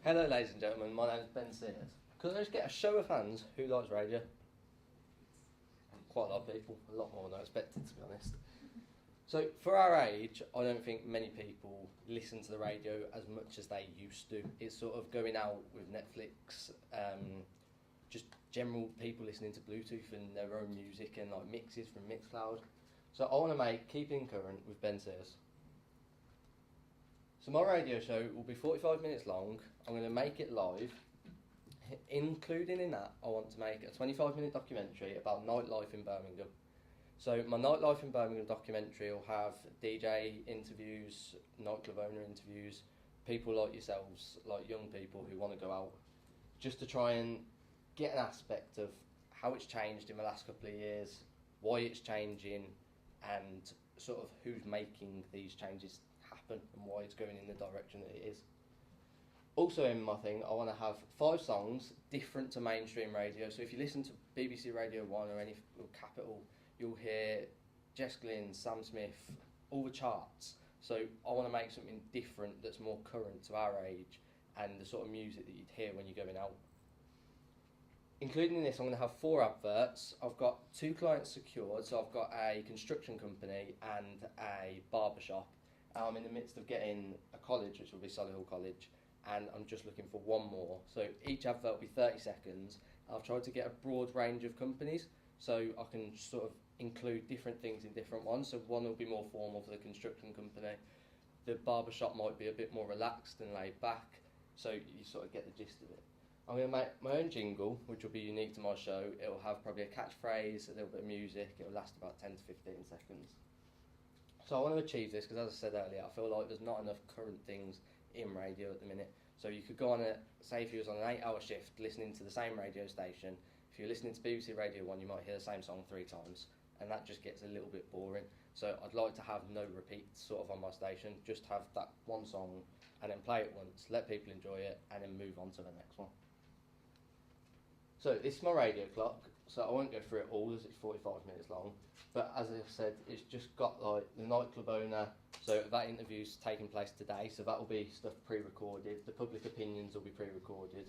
Hello, ladies and gentlemen, my name is Ben Sears. Could I just get a show of hands who likes radio? Quite a lot of people, a lot more than I expected, to be honest. So, for our age, I don't think many people listen to the radio as much as they used to. It's sort of going out with Netflix, just general people listening to Bluetooth and their own music and like mixes from Mixcloud. So I want to make Keeping Current with Ben Sears. So my radio show will be 45 minutes long. I'm going to make it live. Including in that, I want to make a 25-minute documentary about nightlife in Birmingham. So my Nightlife in Birmingham documentary will have DJ interviews, nightclub owner interviews, people like yourselves, like young people who want to go out, just to try and get an aspect of how it's changed in the last couple of years, why it's changing, and sort of who's making these changes happen and why it's going in the direction that it is. Also in my thing, I want to have 5 songs different to mainstream radio. So if you listen to BBC Radio 1 or any or Capital, you'll hear Jess Glynn, Sam Smith, all the charts. So I want to make something different that's more current to our age and the sort of music that you'd hear when you're going out. Including in this, I'm going to have 4 adverts. I've got 2 clients secured, so I've got a construction company and a barbershop. I'm in the midst of getting a college, which will be Solihull College, and I'm just looking for 1 more. So each advert will be 30 seconds. I've tried to get a broad range of companies, so I can sort of include different things in different ones. So one will be more formal for the construction company. The barbershop might be a bit more relaxed and laid back, so you sort of get the gist of it. I'm going to make my own jingle, which will be unique to my show. It will have probably a catchphrase, a little bit of music. It will last about 10 to 15 seconds. So I want to achieve this because, as I said earlier, I feel like there's not enough current things in radio at the minute. So you could go on say if you was on an 8-hour shift listening to the same radio station, if you're listening to BBC Radio 1, you might hear the same song 3 times, and that just gets a little bit boring. So I'd like to have no repeats sort of on my station, just have that one song and then play it once, let people enjoy it, and then move on to the next one. So this is my radio clock, so I won't go through it all as it's 45 minutes long, but as I've said, it's just got like the nightclub owner, so that interview's taking place today, so that will be stuff pre-recorded, the public opinions will be pre-recorded,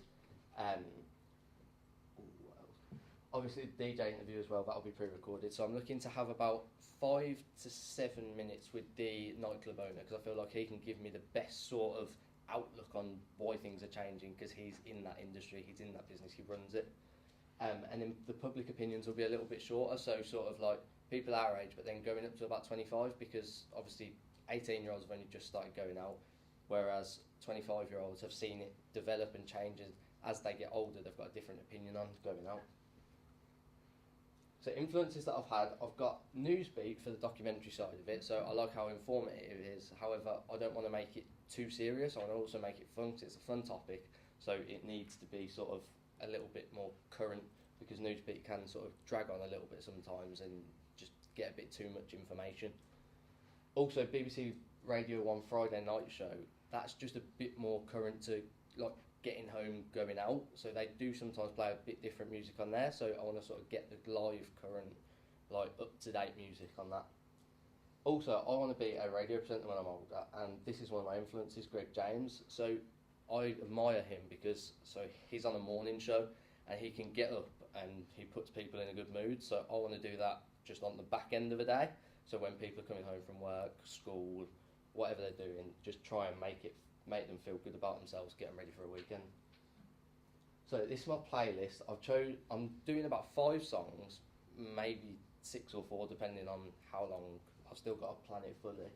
obviously the DJ interview as well, that will be pre-recorded, so I'm looking to have about 5 to 7 minutes with the nightclub owner, because I feel like he can give me the best sort of outlook on why things are changing, because he's in that industry, he's in that business, he runs it. And then the public opinions will be a little bit shorter, so sort of like people our age, but then going up to about 25, because obviously 18-year-olds have only just started going out, whereas 25-year-olds have seen it develop and change as they get older. They've got a different opinion on going out. So influences that I've had, I've got Newsbeat for the documentary side of it, so I like how informative it is. However, I don't want to make it too serious. I want to also make it fun, because it's a fun topic, so it needs to be sort of a little bit more current, because Newsbeat can sort of drag on a little bit sometimes and just get a bit too much information. Also, BBC Radio 1 Friday night show, that's just a bit more current to like getting home, going out, so they do sometimes play a bit different music on there, so I want to sort of get the live, current, like up-to-date music on that. Also, I want to be a radio presenter when I'm older, and this is one of my influences, Greg James. So I admire him because he's on a morning show and he can get up and he puts people in a good mood. So I want to do that just on the back end of the day. So when people are coming home from work, school, whatever they're doing, just try and make them feel good about themselves, get them ready for a weekend. So this is my playlist. I'm doing about 5 songs, maybe 6 or 4, depending on how long. I've still got to plan it fully.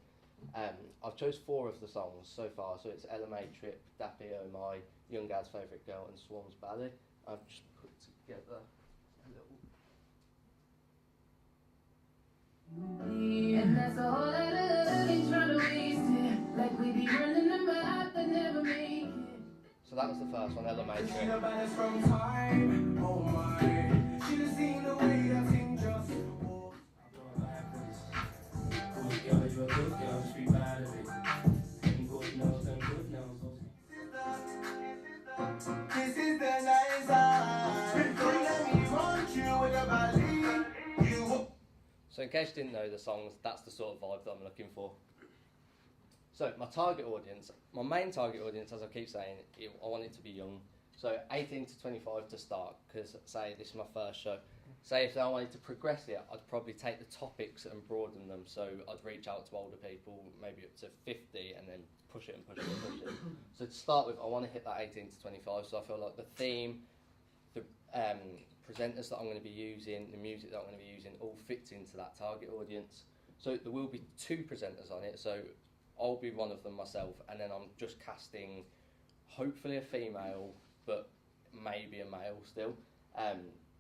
I've chose 4 of the songs so far, so it's LMA Trip, Dappy Oh My, Young Gad's Favourite Girl and Swarm's Ballad. I've just put together a little... And that's a whole lot of love, trying to waste it, like we be running them out but never make it. So that was the first one, LMA Trip. From time, oh my, should have seen the way that thing just walked. You're a good girl, street bad of it. And good nose and good nose. This is the nice eye. Don't let me want you with a body. So in case you didn't know the songs, that's the sort of vibe that I'm looking for. So my target audience, my main target audience, as I keep saying, I want it to be young. So 18 to 25 to start, because say this is my first show. Say if I wanted to progress it, I'd probably take the topics and broaden them. So I'd reach out to older people, maybe up to 50, and then push it and push it and push it. So to start with, I want to hit that 18 to 25. So I feel like the theme, the presenters that I'm going to be using, the music that I'm going to be using, all fits into that target audience. So there will be 2 presenters on it. So I'll be one of them myself, and then I'm just casting, hopefully a female, but maybe a male still.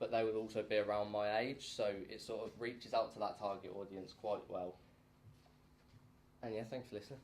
But they will also be around my age, so it sort of reaches out to that target audience quite well. And yeah, thanks for listening.